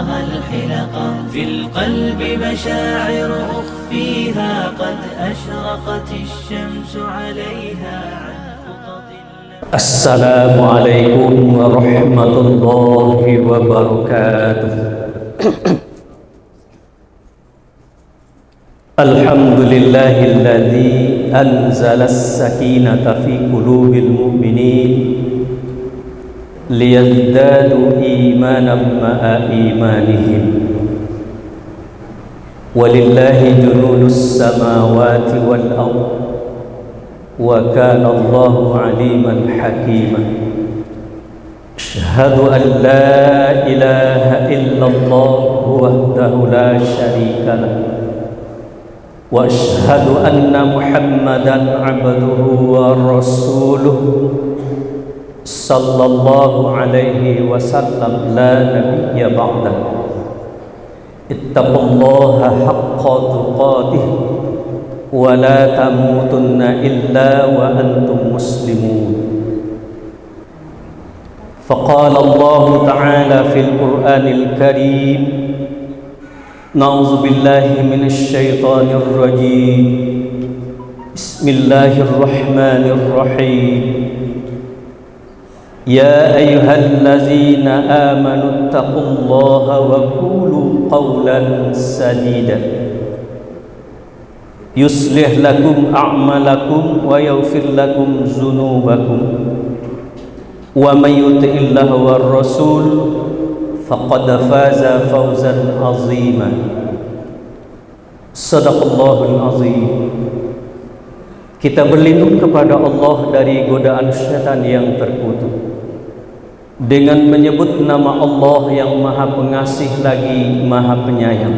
الحلقة في القلب مشاعر أخفيها قد أشرقت الشمس عليها. السلام عليكم ورحمة الله وبركاته. الحمد لله الذي أنزل السكينة في قلوب المؤمنين ليزدادوا إيمانا مع إيمانهم ولله جنود السماوات والأرض وكان الله عليما حكيما. أشهد أن لا إله إلا الله وحده لا شريك له وأشهد أن محمدا عبده ورسوله صلى الله عليه وسلم لا نبي بعده. اتقوا الله حق تقاته ولا تموتن إلا وأنتم مسلمون. فقال الله تعالى في القرآن الكريم: نعوذ بالله من الشيطان الرجيم. بسم الله الرحمن الرحيم. يا أيها الذين آمنوا اتقوا الله وقولوا قولا سديدا يصلح لكم أعمالكم ويغفر لكم ذنوبكم ومن يطع الله والرسول فقد فاز فوزا عظيما. Sadaqallahul azim. Kita berlindung kepada Allah dari godaan syaitan yang terkutuk dengan menyebut nama Allah yang Maha Pengasih lagi Maha Penyayang.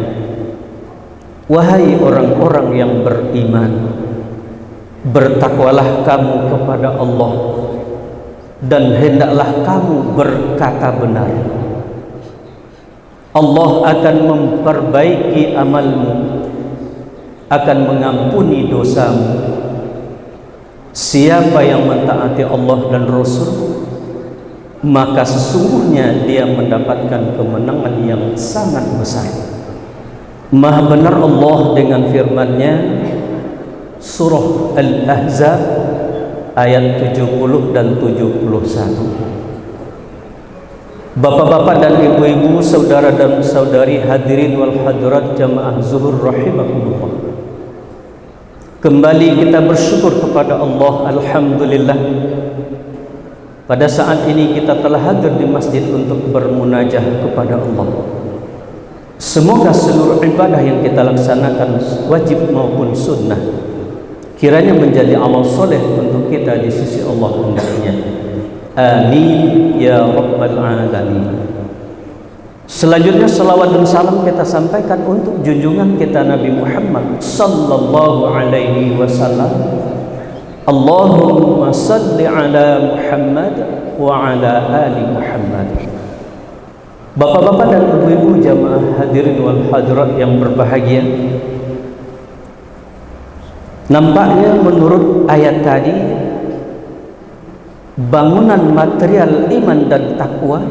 Wahai orang-orang yang beriman, bertakwalah kamu kepada Allah dan hendaklah kamu berkata benar. Allah akan memperbaiki amalmu, akan mengampuni dosamu. Siapa yang mentaati Allah dan Rasul, maka sesungguhnya dia mendapatkan kemenangan yang sangat besar. Maha benar Allah dengan firman-Nya, surah Al-Ahzab ayat 70 dan 71. Bapak-bapak dan ibu-ibu, saudara dan saudari, hadirin wal hadirat jamaah zuhur rahimakumullah. Kembali kita bersyukur kepada Allah. Alhamdulillah, pada saat ini kita telah hadir di masjid untuk bermunajah kepada Allah. Semoga seluruh ibadah yang kita laksanakan, wajib maupun sunnah, kiranya menjadi amal soleh untuk kita di sisi Allah hendaknya. Amin ya rabbal alamin. Selanjutnya salawat dan salam kita sampaikan untuk junjungan kita Nabi Muhammad sallallahu alaihi wasallam. Allahumma salli ala Muhammad wa ala ali Muhammad. Bapak-bapak dan ibu-ibu jamaah hadirin wal hadirat yang berbahagia, nampaknya menurut ayat tadi, bangunan material iman dan takwa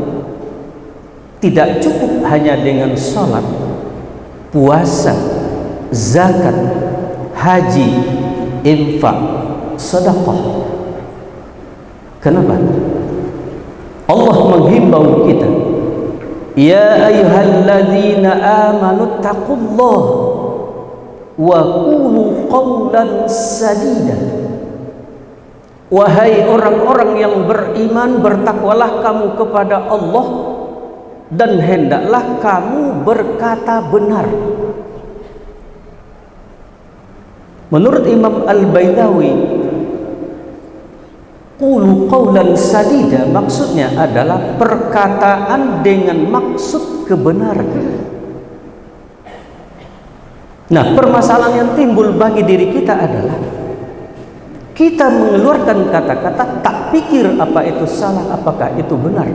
tidak cukup hanya dengan salat, puasa, zakat, haji, infak, sedekah. Kenapa? Allah menghimbau kita, ya ayyuhalladzina amanu taqullah wa qulu qawlan sadida. Wahai orang-orang yang beriman, bertakwalah kamu kepada Allah dan hendaklah kamu berkata benar. Menurut Imam Al-Baidawi, qulu qawlan sadida maksudnya adalah perkataan dengan maksud kebenaran. Nah, permasalahan yang timbul bagi diri kita adalah kita mengeluarkan kata-kata tak pikir apa itu salah, apakah itu benar.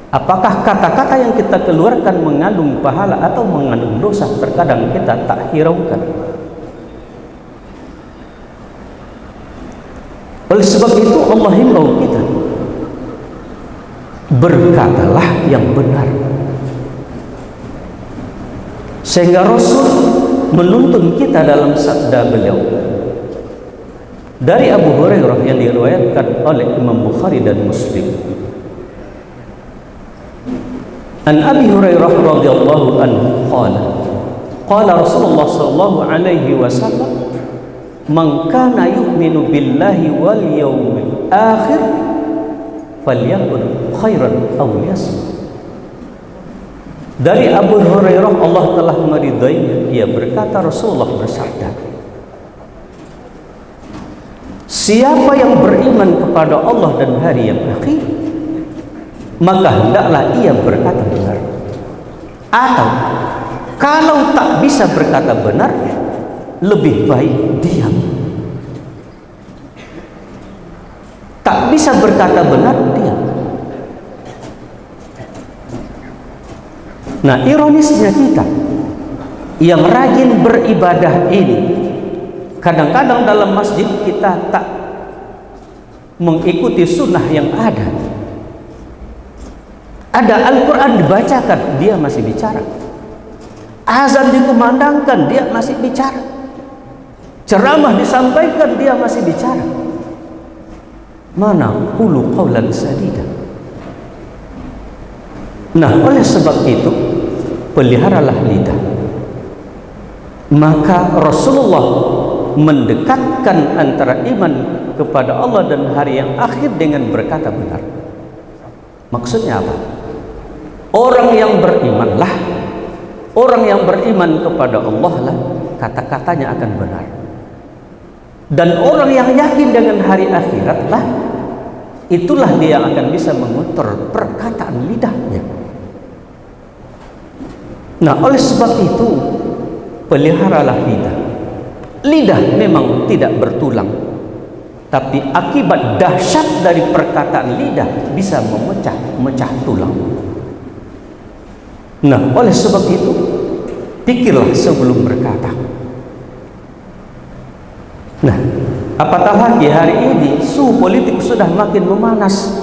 Apakah kata-kata yang kita keluarkan mengandung pahala atau mengandung dosa? Terkadang kita tak hiraukan. Oleh sebab itu Allah himbau kita, berkatalah yang benar. Sehingga Rasul menuntun kita dalam sabda beliau dari Abu Hurairah yang diriwayatkan oleh Imam Bukhari dan Muslim. An Abi Hurairah radhiyallahu anhu qala Rasulullah sallallahu alaihi wasallam, man kana yu'minu billahi wal yawmil akhir falyaqul khairan aw liyasmut. Dari Abu Hurairah, Allah telah meridainya, ia berkata, Rasulullah bersabda, siapa yang beriman kepada Allah dan hari yang akhir, maka hendaklah ia berkata benar. Atau kalau tak bisa berkata benar, lebih baik diam. Tak bisa berkata benar, diam. Nah, ironisnya kita yang rajin beribadah ini, kadang-kadang dalam masjid kita tak mengikuti sunnah yang ada. Ada Al-Quran dibacakan, dia masih bicara. Azan dikumandangkan, dia masih bicara. Ceramah disampaikan, dia masih bicara. Mana qulu qawlan sadida. Nah, oleh sebab itu peliharalah lidah. Maka Rasulullah mendekatkan antara iman kepada Allah dan hari yang akhir dengan berkata benar. Maksudnya apa? Orang yang berimanlah, orang yang beriman kepada Allah lah, kata-katanya akan benar. Dan orang yang yakin dengan hari akhirat lah, itulah dia yang akan bisa mengontrol perkataan lidahnya. Nah, oleh sebab itu peliharalah lidah. Lidah memang tidak bertulang, tapi akibat dahsyat dari perkataan lidah bisa memecah tulang. Nah, oleh sebab itu pikirlah sebelum berkata. Nah, apatah lagi hari ini suhu politik sudah makin memanas.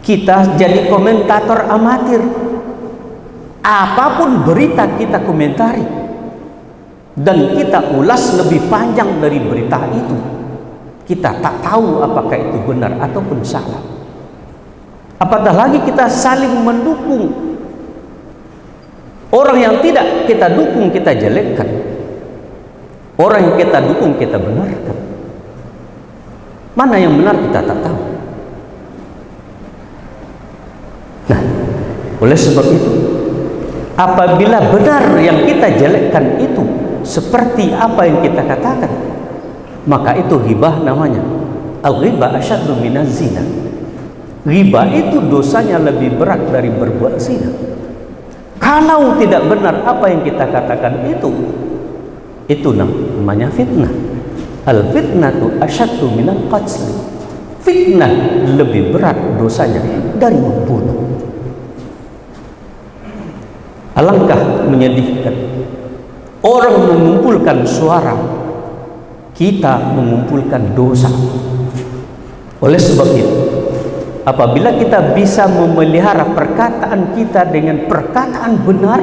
Kita jadi komentator amatir. Apapun berita kita komentari dan kita ulas lebih panjang dari berita itu. Kita tak tahu apakah itu benar ataupun salah. Apatah lagi kita saling mendukung. Orang yang tidak kita dukung kita jelekkan, orang yang kita dukung kita benarkan. Mana yang benar kita tak tahu. Nah, oleh sebab itu, apabila benar yang kita jelekkan itu seperti apa yang kita katakan, maka itu ghibah namanya. Al-ghibah asyaddu minaz zina. Ghibah itu dosanya lebih berat dari berbuat zina. Kalau tidak benar apa yang kita katakan itu namanya fitnah. Al-fitnatu asyaddu minal qatl. Fitnah lebih berat dosanya dari membunuh. Alangkah menyedihkan orang mengumpulkan suara, kita mengumpulkan dosa. Oleh sebab itu, apabila kita bisa memelihara perkataan kita dengan perkataan benar,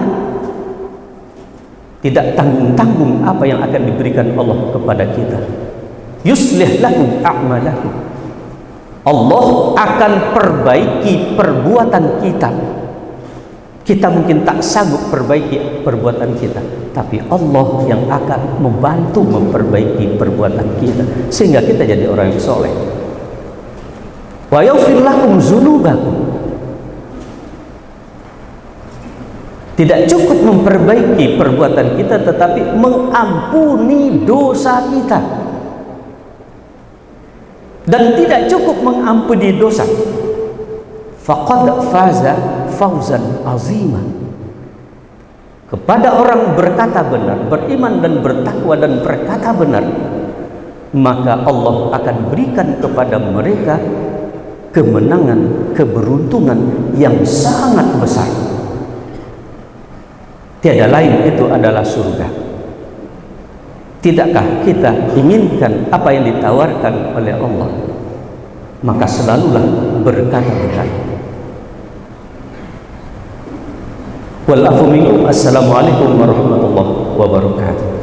tidak tanggung-tanggung apa yang akan diberikan Allah kepada kita. Yuslih lakum a'malakum. Allah akan perbaiki perbuatan kita. Kita mungkin tak sanggup perbaiki perbuatan kita, tapi Allah yang akan membantu memperbaiki perbuatan kita sehingga kita jadi orang yang soleh. Wa yaghfir lakum dzunubakum. Tidak cukup memperbaiki perbuatan kita, tetapi mengampuni dosa kita. Dan tidak cukup mengampuni dosa, faqad faza fawzan azima. Kepada orang berkata benar, beriman dan bertakwa dan berkata benar, maka Allah akan berikan kepada mereka kemenangan, keberuntungan yang sangat besar. Tiada lain, itu adalah surga. Tidakkah kita inginkan apa yang ditawarkan oleh Allah? Maka selalulah berkata benar. Wal afu minkum. Assalamualaikum warahmatullahi wabarakatuh.